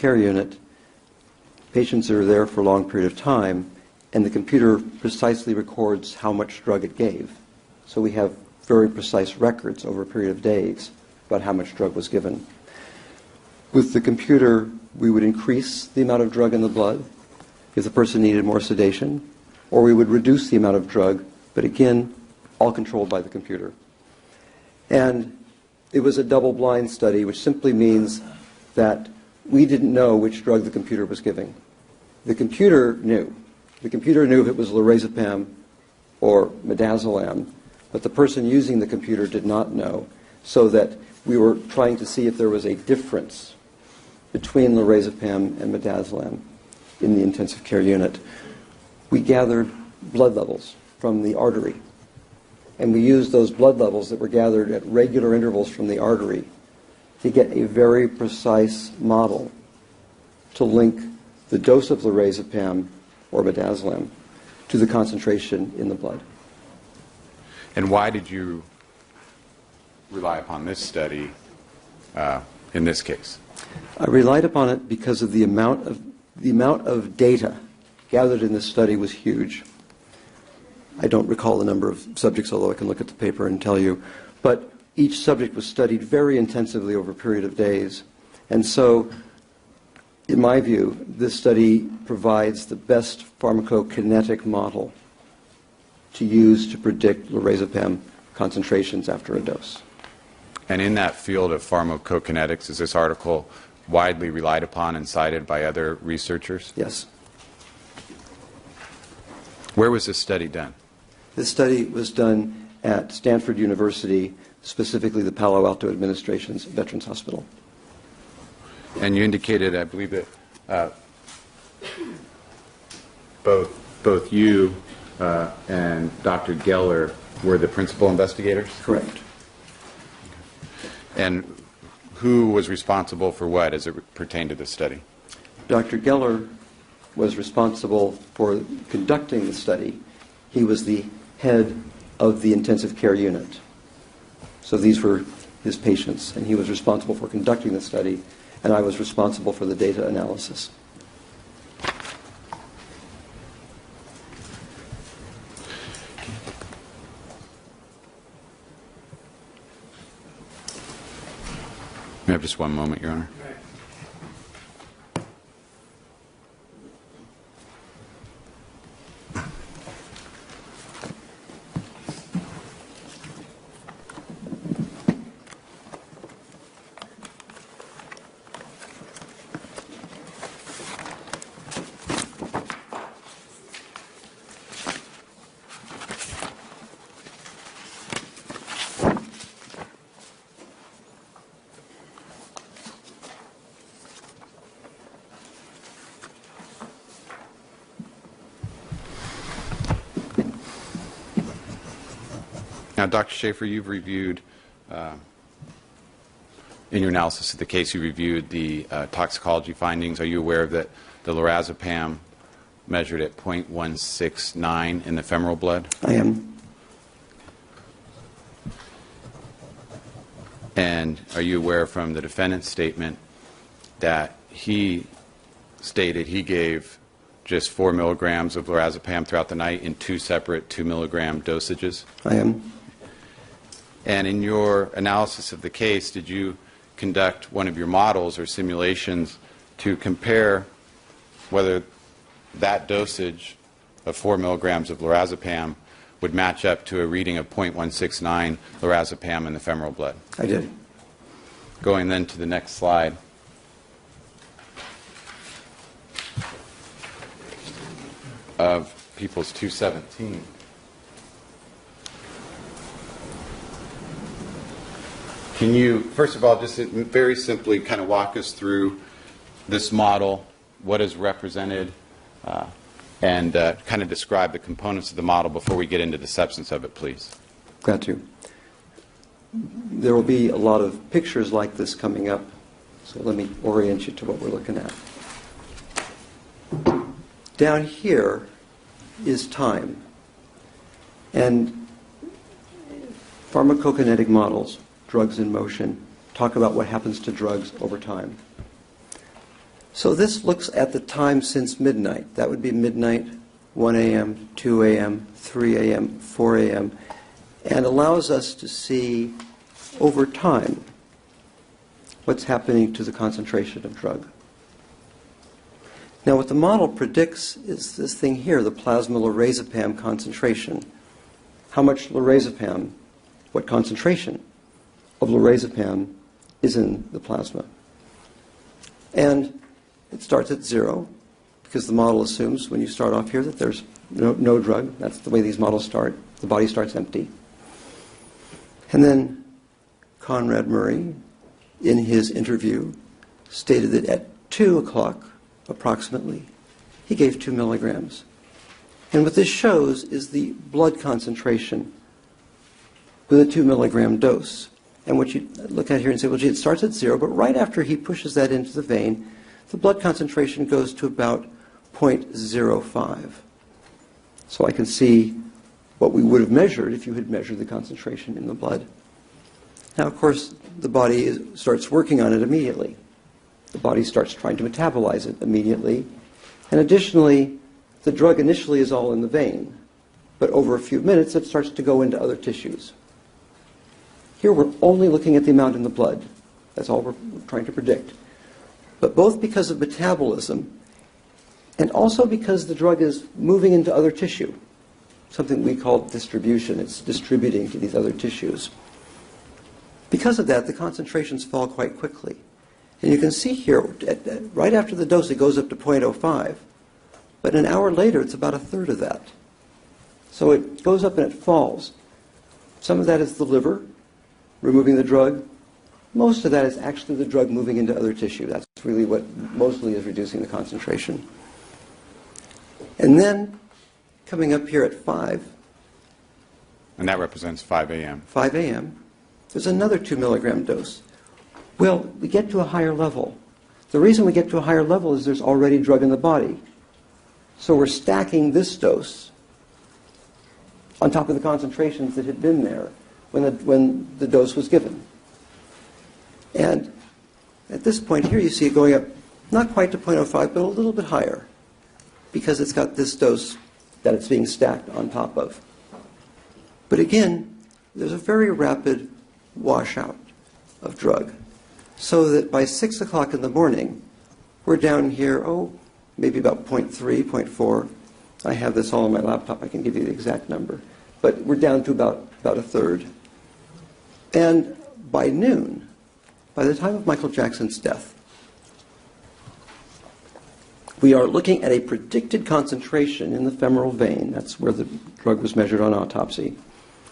care unit, patients are there for a long period of time, and the computer precisely records how much drug it gave. So we have very precise records over a period of days about how much drug was given. With the computer, we would increase the amount of drug in the blood if the person needed more sedation, or we would reduce the amount of drug, but again, all controlled by the computer. And it was a double-blind study, which simply means that we didn't know which drug the computer was giving. The computer knew. The computer knew if it was lorazepam or midazolam, but the person using the computer did not know, so that we were trying to see if there was a difference between lorazepam and midazolam in the intensive care unit. We gathered blood levels from the artery, and we used those blood levels that were gathered at regular intervals from the artery to get a very precise model to link the dose of lorazepam or midazolam to the concentration in the blood. And why did you rely upon this study in this case? I relied upon it because of the amount of data gathered in this study was huge. I don't recall the number of subjects, although I can look at the paper and tell you. But each subject was studied very intensively over a period of days. And so, in my view, this study provides the best pharmacokinetic model to use to predict lorazepam concentrations after a dose. And in that field of pharmacokinetics, is this article widely relied upon and cited by other researchers? Yes. Where was this study done? This study was done at Stanford University, specifically the Palo Alto Administration's Veterans Hospital. And you indicated, I believe, that both you and Dr. Geller were the principal investigators? Correct. And who was responsible for what as it pertained to the study? Dr. Geller was responsible for conducting the study. He was the head of the intensive care unit. So these were his patients, and he was responsible for conducting the study, and I was responsible for the data analysis. We have just one moment, Your Honor. Now, Dr. Shafer, you've reviewed, in your analysis of the case, you reviewed the toxicology findings. Are you aware that the lorazepam measured at 0.169 in the femoral blood? I am. And are you aware from the defendant's statement that he stated he gave just 4 milligrams of lorazepam throughout the night in 2 separate 2 milligram dosages? I am. And in your analysis of the case, did you conduct one of your models or simulations to compare whether that dosage of 4 milligrams of lorazepam would match up to a reading of 0.169 lorazepam in the femoral blood? I did. Going then to the next slide. Of People's 217. Can you, first of all, just very simply kind of walk us through this model, what is represented, and kind of describe the components of the model before we get into the substance of it, please? Glad to. There will be a lot of pictures like this coming up, so let me orient you to what we're looking at. Down here is time, and pharmacokinetic models, drugs in motion, talk about what happens to drugs over time. So this looks at the time since midnight. That would be midnight, 1 a.m., 2 a.m., 3 a.m., 4 a.m., and allows us to see over time what's happening to the concentration of drug. Now what the model predicts is this thing here, the plasma lorazepam concentration. How much lorazepam, what concentration of lorazepam is in the plasma. And it starts at 0, because the model assumes when you start off here that there's no drug. That's the way these models start. The body starts empty. And then Conrad Murray, in his interview, stated that at 2 o'clock, approximately, he gave 2 milligrams. And what this shows is the blood concentration with a 2 milligram dose. And what you look at here and say, well, gee, it starts at 0, but right after he pushes that into the vein, the blood concentration goes to about 0.05. So I can see what we would have measured if you had measured the concentration in the blood. Now, of course, the body starts working on it immediately. The body starts trying to metabolize it immediately. And additionally, the drug initially is all in the vein, but over a few minutes it starts to go into other tissues. Here we're only looking at the amount in the blood. That's all we're trying to predict. But both because of metabolism and also because the drug is moving into other tissue, something we call distribution. It's distributing to these other tissues. Because of that, the concentrations fall quite quickly. And you can see here, right after the dose, it goes up to 0.05. But an hour later, it's about a third of that. So it goes up and it falls. Some of that is the liver removing the drug. Most of that is actually the drug moving into other tissue. That's really what mostly is reducing the concentration. And then, coming up here at 5. And that represents 5 a.m. 5 a.m. There's another 2 milligram dose. Well, we get to a higher level. The reason we get to a higher level is there's already drug in the body. So we're stacking this dose on top of the concentrations that had been there when the dose was given. And at this point here, you see it going up, not quite to 0.05, but a little bit higher, because it's got this dose that it's being stacked on top of. But again, there's a very rapid washout of drug, so that by 6 o'clock in the morning, we're down here, maybe about 0.3, 0.4. I have this all on my laptop. I can give you the exact number. But we're down to about a third. And by noon, by the time of Michael Jackson's death, we are looking at a predicted concentration in the femoral vein, that's where the drug was measured on autopsy,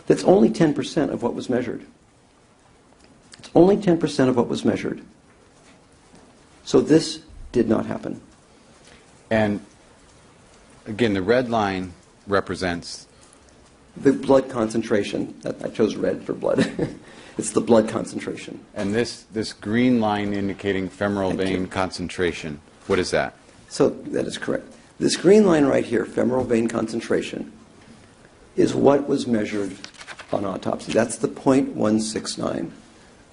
that's only 10% of what was measured. It's only 10% of what was measured. So this did not happen. And again, the red line represents the blood concentration. I chose red for blood. It's the blood concentration. And this green line indicating femoral vein concentration, what is that? So that is correct. This green line right here, femoral vein concentration, is what was measured on autopsy. That's the 0.169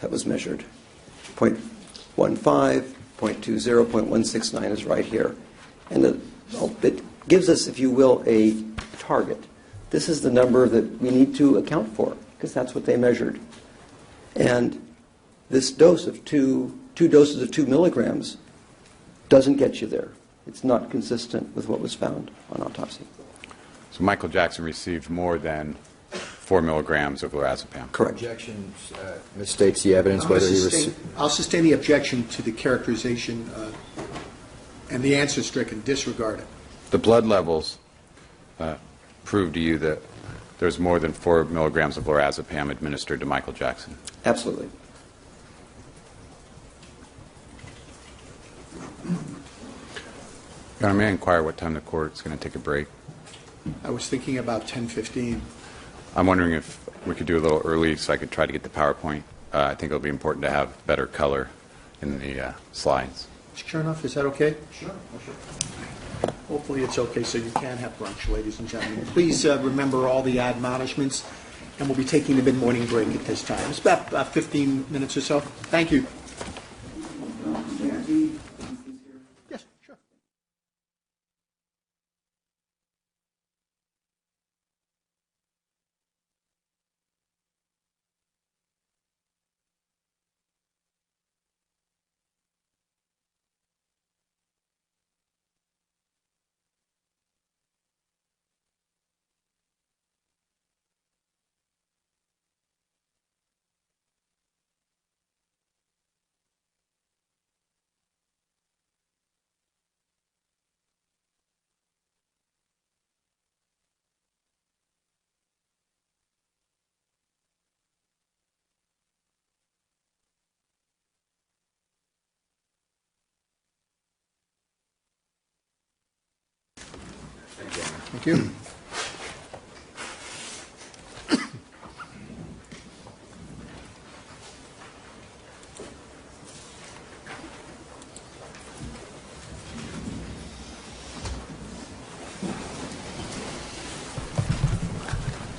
that was measured. 0.15, 0.20, 0.169 is right here. And it gives us, if you will, a target. This is the number that we need to account for, because that's what they measured. And this dose of two doses of 2 milligrams doesn't get you there. It's not consistent with what was found on autopsy. So Michael Jackson received more than 4 milligrams of lorazepam. Correct. Objection misstates the evidence whether he received. I'll sustain the objection to the characterization, and the answer stricken. Disregard it. The blood levels prove to you that there's more than 4 milligrams of lorazepam administered to Michael Jackson. Absolutely. Your Honor, may I inquire what time the court's going to take a break? I was thinking about 10:15. I'm wondering if we could do a little early so I could try to get the PowerPoint. I think it'll be important to have better color in the slides. Mr. Chernoff, is that okay? Sure. Hopefully it's okay, so you can have brunch, ladies and gentlemen. Please remember all the admonishments, and we'll be taking a mid-morning break at this time. It's about 15 minutes or so. Thank you. Thank you.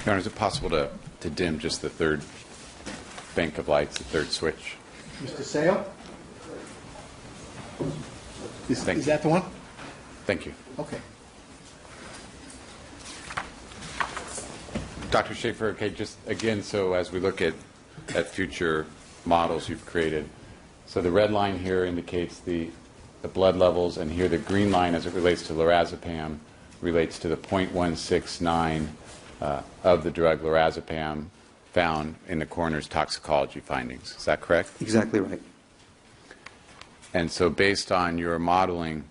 Your Honor, is it possible to dim just the third bank of lights, the third switch? Mr. Sale? Thank Is you. that the one? Thank you. Okay. Dr. Shafer, okay, just again, so as we look at future models you've created, so the red line here indicates the blood levels, and here the green line as it relates to lorazepam relates to the 0.169 of the drug lorazepam found in the coroner's toxicology findings. Is that correct? Exactly right. And so based on your modeling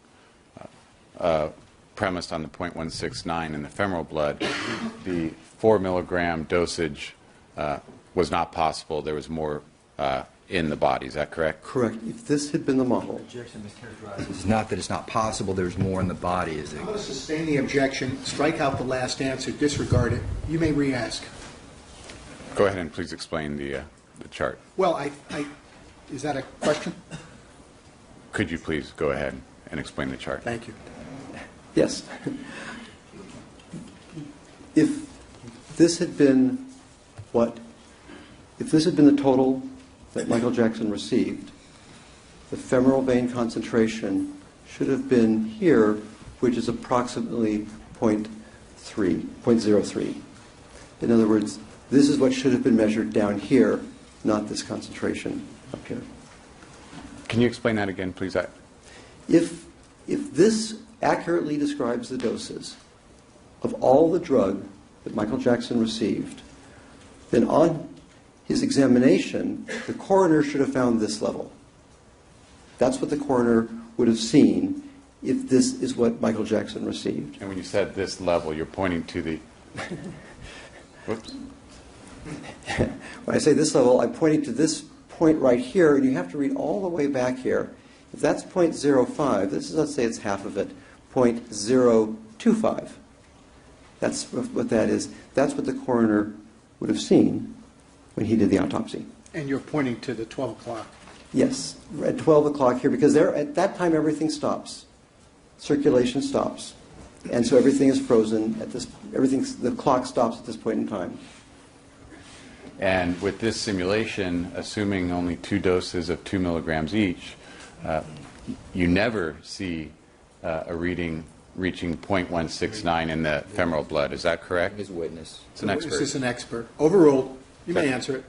premised on the 0.169 in the femoral blood, the 4 milligram dosage was not possible. There was more in the body. Is that correct? Correct. If this had been the model, Objection mischaracterized. It's not that it's not possible, there's more in the body, is it? I'm going to sustain the objection, strike out the last answer, disregard it. You may re-ask. Go ahead and please explain the chart. Well, is that a question? Could you please go ahead and explain the chart? Thank you. yes. If this had been if this had been the total that Michael Jackson received, the femoral vein concentration should have been here, which is approximately 0.03. In other words, this is what should have been measured down here, not this concentration up here. Can you explain that again, please? If this accurately describes the doses of all the drug that Michael Jackson received, then on his examination, the coroner should have found this level. That's what the coroner would have seen if this is what Michael Jackson received. And when you said this level, you're pointing to the... Whoops. When I say this level, I'm pointing to this point right here, and you have to read all the way back here. If that's 0.05, this is, let's say it's half of it, 0.025. That's what that is. That's what the coroner would have seen when he did the autopsy. And you're pointing to the 12 o'clock. Yes, at 12 o'clock here, because there, at that time everything stops. Circulation stops. And so everything is frozen at this, the clock stops at this point in time. And with this simulation, assuming only 2 doses of 2 milligrams each, you never see a reading reaching 0.169 in the femoral blood. Is that correct? His witness. It's an expert. This is an expert. Overruled. You may answer it.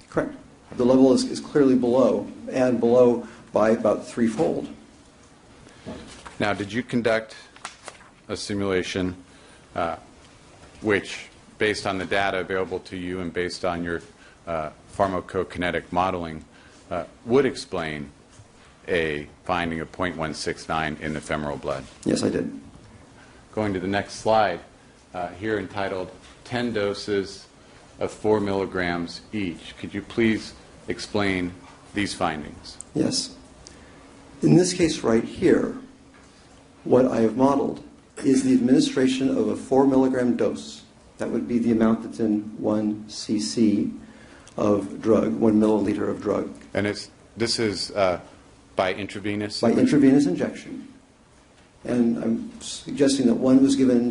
Correct. The level is clearly below, and below by about threefold. Now, did you conduct a simulation which, based on the data available to you and based on your pharmacokinetic modeling, would explain a finding of 0.169 in the femoral blood? Yes, I did. Going to the next slide, here entitled 10 doses of 4 milligrams each. Could you please explain these findings? Yes. In this case right here, what I have modeled is the administration of a 4 milligram dose. That would be the amount that's in 1 cc of drug, 1 milliliter of drug. And this is by intravenous? By intravenous injection. And I'm suggesting that one was given